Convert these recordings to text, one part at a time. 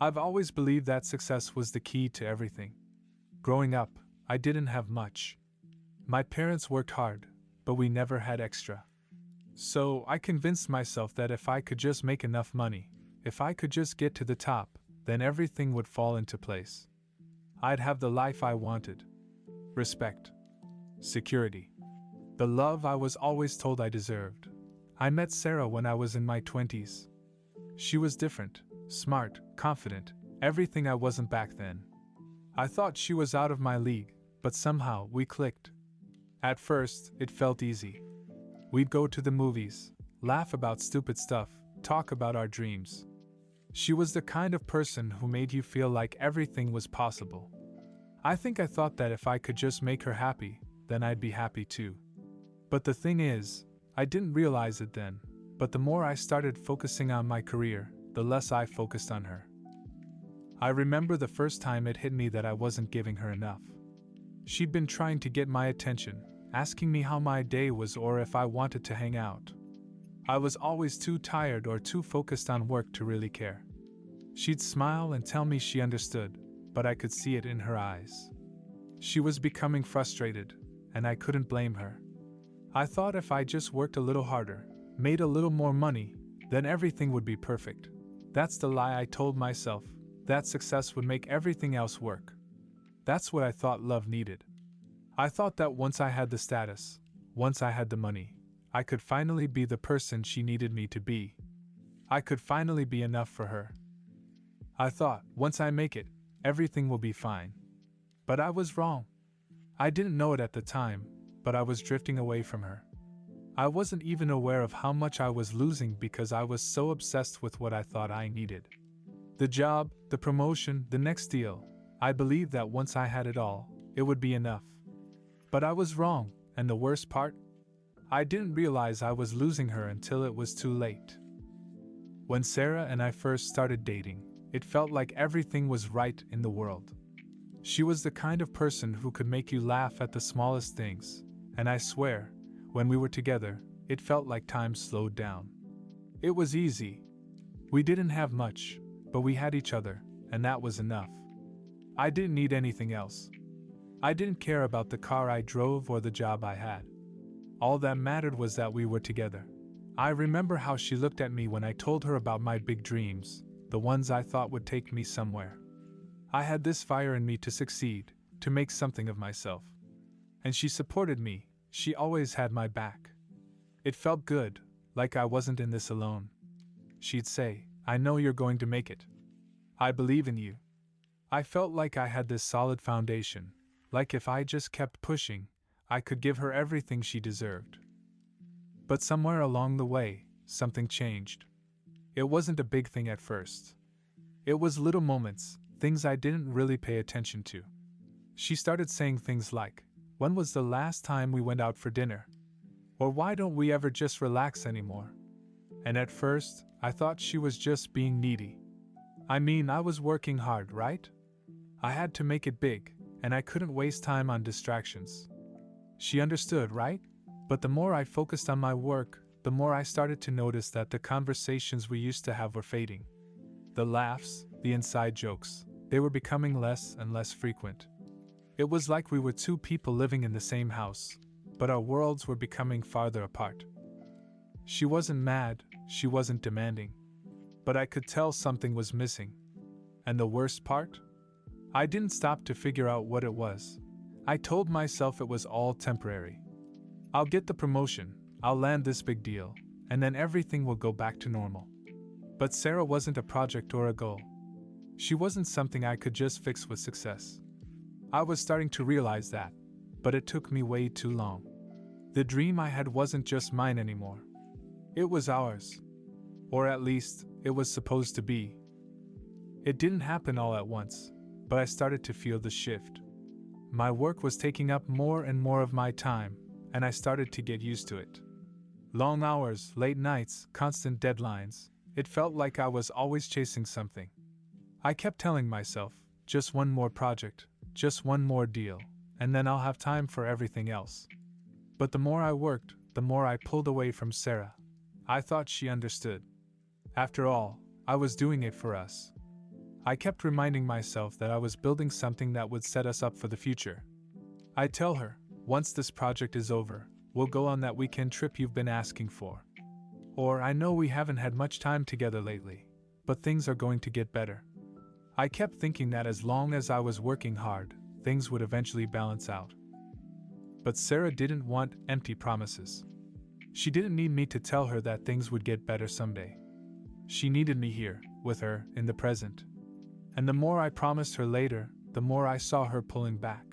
I've always believed that success was the key to everything. Growing up, I didn't have much. My parents worked hard, but we never had extra. So I convinced myself that if I could just make enough money, if I could just get to the top, then everything would fall into place. I'd have the life I wanted. Respect. Security. The love I was always told I deserved. I met Sarah when I was in my 20s. She was different, smart, confident, everything I wasn't back then. I thought she was out of my league, but somehow we clicked. At first, it felt easy. We'd go to the movies, laugh about stupid stuff, talk about our dreams. She was the kind of person who made you feel like everything was possible. I think I thought that if I could just make her happy, then I'd be happy too. But the thing is, I didn't realize it then, but the more I started focusing on my career, the less I focused on her. I remember the first time it hit me that I wasn't giving her enough. She'd been trying to get my attention, asking me how my day was or if I wanted to hang out. I was always too tired or too focused on work to really care. She'd smile and tell me she understood, but I could see it in her eyes. She was becoming frustrated, and I couldn't blame her. I thought if I just worked a little harder, made a little more money, then everything would be perfect. That's the lie I told myself, that success would make everything else work. That's what I thought love needed. I thought that once I had the status, once I had the money, I could finally be the person she needed me to be. I could finally be enough for her. I thought, once I make it, everything will be fine. But I was wrong. I didn't know it at the time, but I was drifting away from her. I wasn't even aware of how much I was losing because I was so obsessed with what I thought I needed. The job, the promotion, the next deal. I believed that once I had it all, it would be enough. But I was wrong, and the worst part? I didn't realize I was losing her until it was too late. When Sarah and I first started dating, it felt like everything was right in the world. She was the kind of person who could make you laugh at the smallest things, and I swear, when we were together, it felt like time slowed down. It was easy. We didn't have much, but we had each other, and that was enough. I didn't need anything else. I didn't care about the car I drove or the job I had. All that mattered was that we were together. I remember how she looked at me when I told her about my big dreams, the ones I thought would take me somewhere. I had this fire in me to succeed, to make something of myself. And she supported me, she always had my back. It felt good, like I wasn't in this alone. She'd say, "I know you're going to make it. I believe in you." I felt like I had this solid foundation, like if I just kept pushing, I could give her everything she deserved. But somewhere along the way, something changed. It wasn't a big thing at first. It was little moments, things I didn't really pay attention to. She started saying things like, "When was the last time we went out for dinner?" Or "Why don't we ever just relax anymore?" And at first, I thought she was just being needy. I mean, I was working hard, right? I had to make it big, and I couldn't waste time on distractions. She understood, right? But the more I focused on my work, the more I started to notice that the conversations we used to have were fading. The laughs, the inside jokes, they were becoming less and less frequent. It was like we were two people living in the same house, but our worlds were becoming farther apart. She wasn't mad, she wasn't demanding. But I could tell something was missing. And the worst part? I didn't stop to figure out what it was. I told myself it was all temporary. I'll get the promotion, I'll land this big deal, and then everything will go back to normal. But Sarah wasn't a project or a goal. She wasn't something I could just fix with success. I was starting to realize that, but it took me way too long. The dream I had wasn't just mine anymore. It was ours. Or at least, it was supposed to be. It didn't happen all at once, but I started to feel the shift. My work was taking up more and more of my time, and I started to get used to it. Long hours, late nights, constant deadlines. It felt like I was always chasing something. I kept telling myself, just one more project, just one more deal, and then I'll have time for everything else. But the more I worked, the more I pulled away from Sarah. I thought she understood. After all, I was doing it for us. I kept reminding myself that I was building something that would set us up for the future. I'd tell her, once this project is over, we'll go on that weekend trip you've been asking for. Or, I know we haven't had much time together lately, but things are going to get better. I kept thinking that as long as I was working hard, things would eventually balance out. But Sarah didn't want empty promises. She didn't need me to tell her that things would get better someday. She needed me here, with her, in the present. And the more I promised her later, the more I saw her pulling back.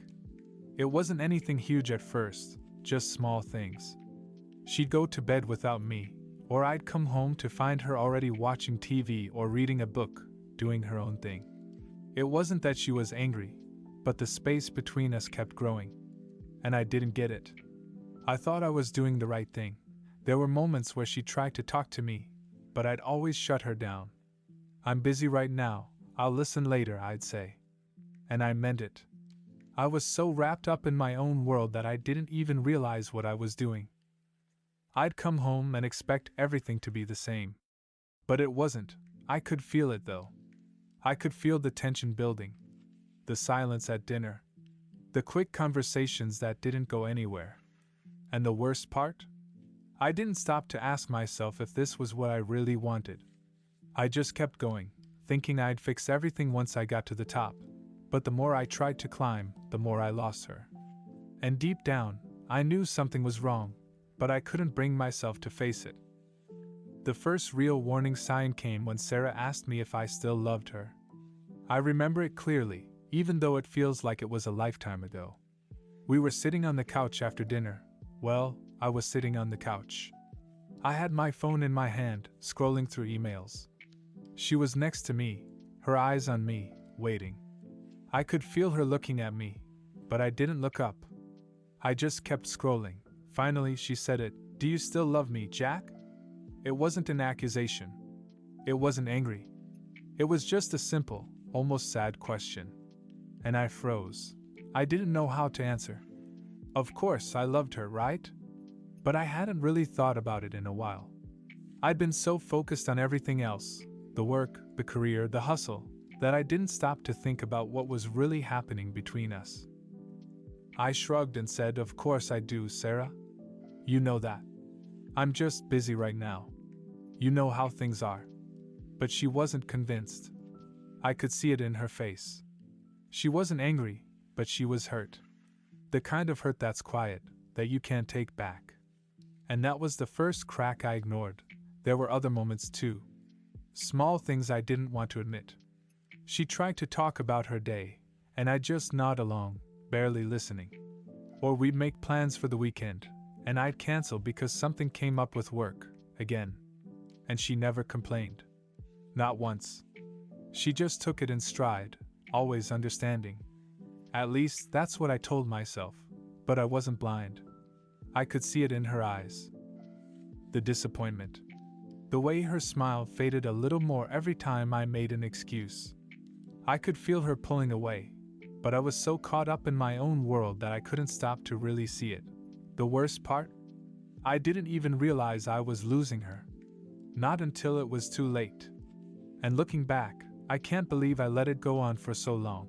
It wasn't anything huge at first, just small things. She'd go to bed without me, or I'd come home to find her already watching TV or reading a book, doing her own thing. It wasn't that she was angry, but the space between us kept growing. And I didn't get it. I thought I was doing the right thing. There were moments where she tried to talk to me, but I'd always shut her down. I'm busy right now, I'll listen later, I'd say. And I meant it. I was so wrapped up in my own world that I didn't even realize what I was doing. I'd come home and expect everything to be the same. But it wasn't. I could feel it though. I could feel the tension building. The silence at dinner. The quick conversations that didn't go anywhere. And the worst part? I didn't stop to ask myself if this was what I really wanted. I just kept going, thinking I'd fix everything once I got to the top. But the more I tried to climb, the more I lost her. And deep down, I knew something was wrong, but I couldn't bring myself to face it. The first real warning sign came when Sarah asked me if I still loved her. I remember it clearly, even though it feels like it was a lifetime ago. We were sitting on the couch after dinner. Well, I was sitting on the couch. I had my phone in my hand, scrolling through emails. She was next to me, her eyes on me, waiting. I could feel her looking at me, but I didn't look up. I just kept scrolling. Finally, she said it. "Do you still love me, Jack?" It wasn't an accusation. It wasn't angry. It was just a simple, almost sad question. And I froze. I didn't know how to answer. Of course, I loved her, right? But I hadn't really thought about it in a while. I'd been so focused on everything else, the work, the career, the hustle, that I didn't stop to think about what was really happening between us. I shrugged and said, "Of course I do, Sarah. You know that. I'm just busy right now. You know how things are." But she wasn't convinced. I could see it in her face. She wasn't angry, but she was hurt. The kind of hurt that's quiet, that you can't take back. And that was the first crack I ignored. There were other moments too. Small things I didn't want to admit. She tried to talk about her day, and I'd just nod along, barely listening. Or we'd make plans for the weekend, and I'd cancel because something came up with work, again. And she never complained. Not once. She just took it in stride, always understanding. At least, that's what I told myself, but I wasn't blind. I could see it in her eyes. The disappointment. The way her smile faded a little more every time I made an excuse. I could feel her pulling away, but I was so caught up in my own world that I couldn't stop to really see it. The worst part? I didn't even realize I was losing her. Not until it was too late. And looking back, I can't believe I let it go on for so long.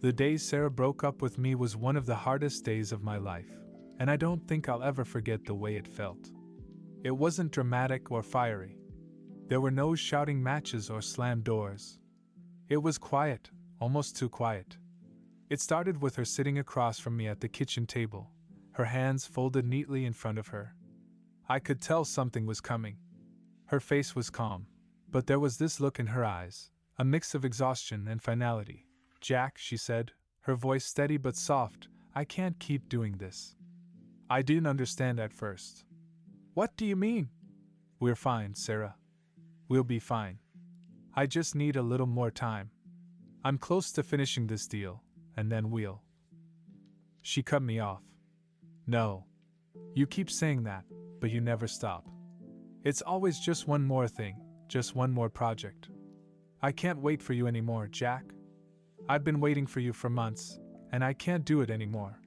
The day Sarah broke up with me was one of the hardest days of my life, and I don't think I'll ever forget the way it felt. It wasn't dramatic or fiery. There were no shouting matches or slammed doors. It was quiet, almost too quiet. It started with her sitting across from me at the kitchen table, her hands folded neatly in front of her. I could tell something was coming. Her face was calm, but there was this look in her eyes, a mix of exhaustion and finality. "Jack," she said, her voice steady but soft, "I can't keep doing this." I didn't understand at first. "What do you mean?" "We're fine, Sarah. We'll be fine. I just need a little more time. I'm close to finishing this deal, and then we'll..." She cut me off. "No. You keep saying that, but you never stop. It's always just one more thing, just one more project. I can't wait for you anymore, Jack. I've been waiting for you for months, and I can't do it anymore."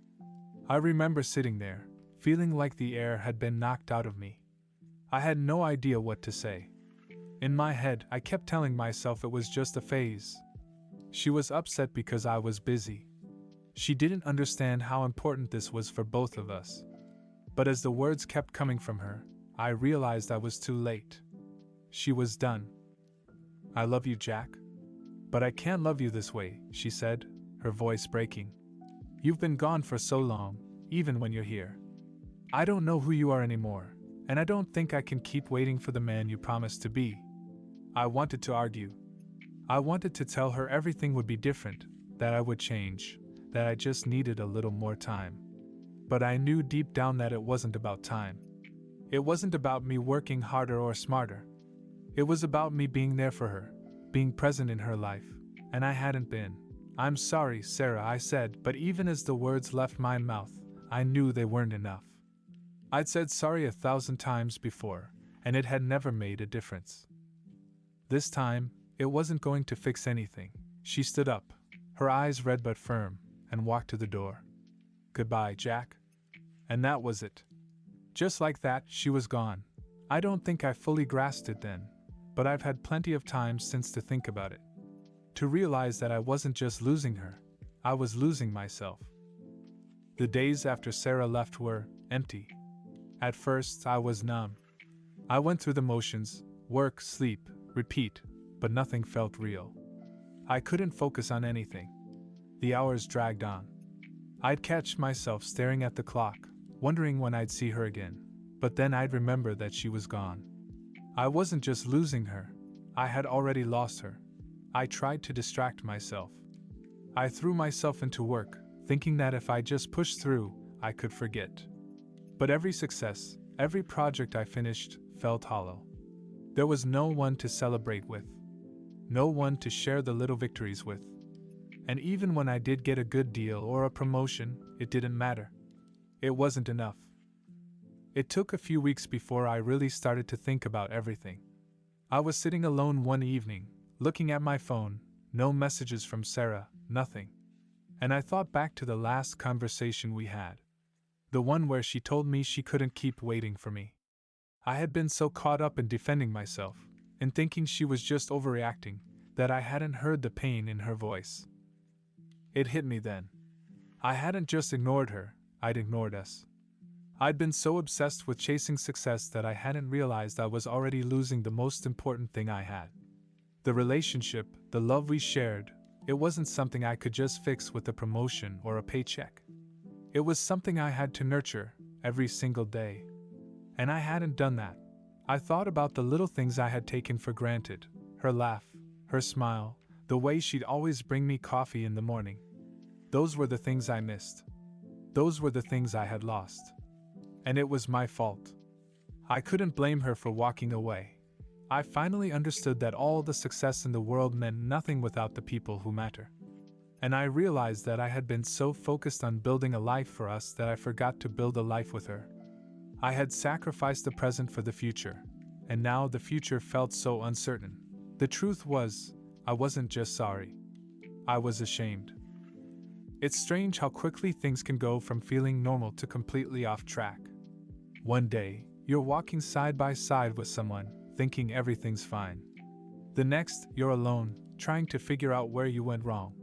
I remember sitting there, feeling like the air had been knocked out of me. I had no idea what to say. In my head, I kept telling myself it was just a phase. She was upset because I was busy. She didn't understand how important this was for both of us. But as the words kept coming from her, I realized I was too late. She was done. "I love you, Jack. But I can't love you this way," she said, her voice breaking. "You've been gone for so long, even when you're here. I don't know who you are anymore, and I don't think I can keep waiting for the man you promised to be." I wanted to argue. I wanted to tell her everything would be different, that I would change, that I just needed a little more time. But I knew deep down that it wasn't about time. It wasn't about me working harder or smarter. It was about me being there for her, being present in her life, and I hadn't been. "I'm sorry, Sarah," I said, but even as the words left my mouth, I knew they weren't enough. I'd said sorry 1,000 times before, and it had never made a difference. This time, it wasn't going to fix anything. She stood up, her eyes red but firm, and walked to the door. "Goodbye, Jack." And that was it. Just like that, she was gone. I don't think I fully grasped it then, but I've had plenty of time since to think about it. To realize that I wasn't just losing her, I was losing myself. The days after Sarah left were empty. At first, I was numb. I went through the motions, work, sleep, repeat, but nothing felt real. I couldn't focus on anything. The hours dragged on. I'd catch myself staring at the clock, wondering when I'd see her again, but then I'd remember that she was gone. I wasn't just losing her, I had already lost her. I tried to distract myself. I threw myself into work, thinking that if I just pushed through, I could forget. But every success, every project I finished, felt hollow. There was no one to celebrate with. No one to share the little victories with. And even when I did get a good deal or a promotion, it didn't matter. It wasn't enough. It took a few weeks before I really started to think about everything. I was sitting alone one evening, looking at my phone, no messages from Sarah, nothing. And I thought back to the last conversation we had. The one where she told me she couldn't keep waiting for me. I had been so caught up in defending myself, in thinking she was just overreacting, that I hadn't heard the pain in her voice. It hit me then. I hadn't just ignored her, I'd ignored us. I'd been so obsessed with chasing success that I hadn't realized I was already losing the most important thing I had. The relationship, the love we shared, it wasn't something I could just fix with a promotion or a paycheck. It was something I had to nurture every single day. And I hadn't done that. I thought about the little things I had taken for granted, her laugh, her smile, the way she'd always bring me coffee in the morning. Those were the things I missed. Those were the things I had lost. And it was my fault. I couldn't blame her for walking away. I finally understood that all the success in the world meant nothing without the people who matter. And I realized that I had been so focused on building a life for us that I forgot to build a life with her. I had sacrificed the present for the future, and now the future felt so uncertain. The truth was, I wasn't just sorry. I was ashamed. It's strange how quickly things can go from feeling normal to completely off track. One day, you're walking side by side with someone, thinking everything's fine. The next, you're alone, trying to figure out where you went wrong.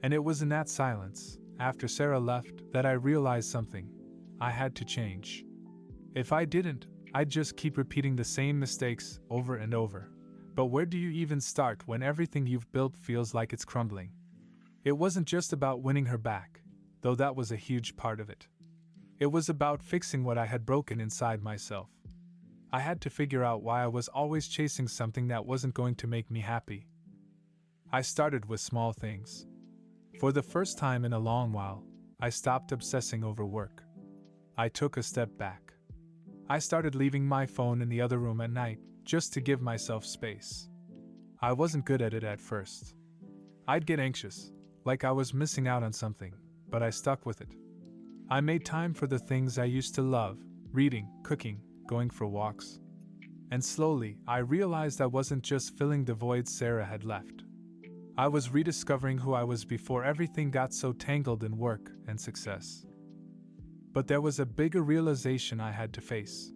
And it was in that silence, after Sarah left, that I realized something. I had to change. If I didn't, I'd just keep repeating the same mistakes over and over. But where do you even start when everything you've built feels like it's crumbling? It wasn't just about winning her back, though that was a huge part of it. It was about fixing what I had broken inside myself. I had to figure out why I was always chasing something that wasn't going to make me happy. I started with small things. For the first time in a long while, I stopped obsessing over work. I took a step back. I started leaving my phone in the other room at night, just to give myself space. I wasn't good at it at first. I'd get anxious, like I was missing out on something, but I stuck with it. I made time for the things I used to love, reading, cooking, going for walks. And slowly, I realized I wasn't just filling the void Sarah had left. I was rediscovering who I was before everything got so tangled in work and success. But there was a bigger realization I had to face.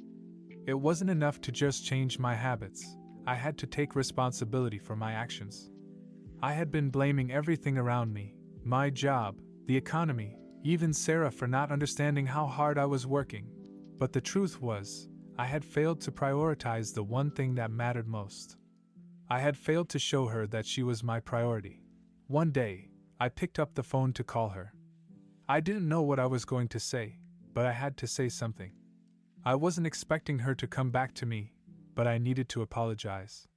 It wasn't enough to just change my habits. I had to take responsibility for my actions. I had been blaming everything around me, my job, the economy, even Sarah for not understanding how hard I was working. But the truth was, I had failed to prioritize the one thing that mattered most. I had failed to show her that she was my priority. One day, I picked up the phone to call her. I didn't know what I was going to say, but I had to say something. I wasn't expecting her to come back to me, but I needed to apologize.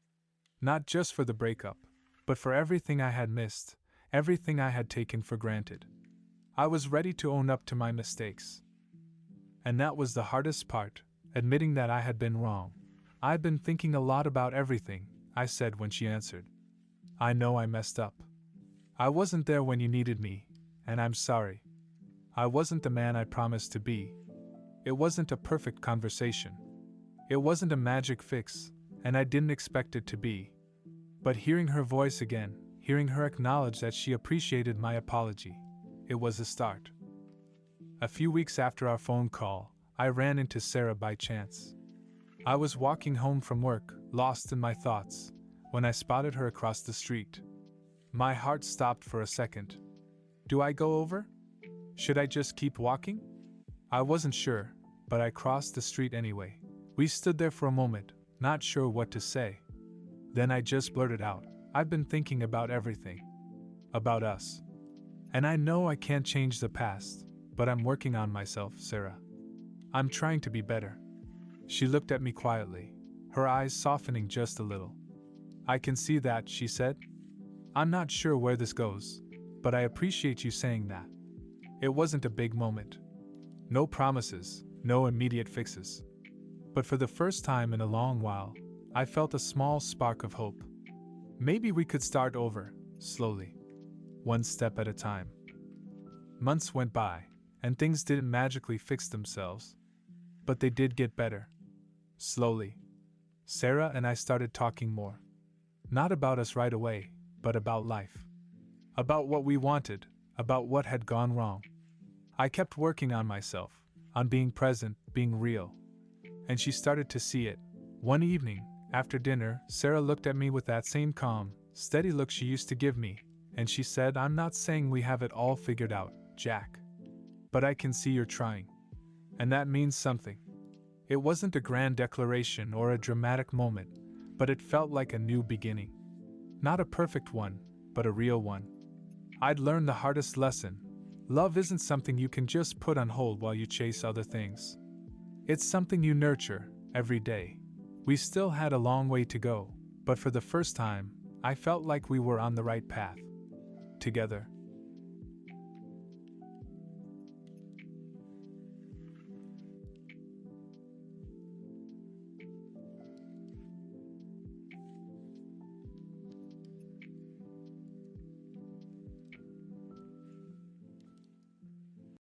Not just for the breakup, but for everything I had missed, everything I had taken for granted. I was ready to own up to my mistakes. And that was the hardest part, admitting that I had been wrong. "I've been thinking a lot about everything," I said when she answered. "I know I messed up. I wasn't there when you needed me, and I'm sorry. I wasn't the man I promised to be. It wasn't a perfect conversation. It wasn't a magic fix, and I didn't expect it to be." But hearing her voice again, hearing her acknowledge that she appreciated my apology, it was a start. A few weeks after our phone call, I ran into Sarah by chance. I was walking home from work, lost in my thoughts, when I spotted her across the street. My heart stopped for a second. Do I go over? Should I just keep walking? I wasn't sure, but I crossed the street anyway. We stood there for a moment, not sure what to say. Then I just blurted out, "I've been thinking about everything. About us. And I know I can't change the past, but I'm working on myself, Sarah. I'm trying to be better." She looked at me quietly, her eyes softening just a little. "I can see that," she said. "I'm not sure where this goes, but I appreciate you saying that." It wasn't a big moment. No promises, no immediate fixes. But for the first time in a long while, I felt a small spark of hope. Maybe we could start over, slowly. One step at a time. Months went by, and things didn't magically fix themselves. But they did get better. Slowly. Sarah and I started talking more. Not about us right away, but about life. About what we wanted, about what had gone wrong. I kept working on myself, on being present, being real. And she started to see it. One evening, after dinner, Sarah looked at me with that same calm, steady look she used to give me, and she said, "I'm not saying we have it all figured out, Jack. But I can see you're trying. And that means something." It wasn't a grand declaration or a dramatic moment, but it felt like a new beginning. Not a perfect one, but a real one. I'd learned the hardest lesson. Love isn't something you can just put on hold while you chase other things. It's something you nurture, every day. We still had a long way to go, but for the first time, I felt like we were on the right path. Together.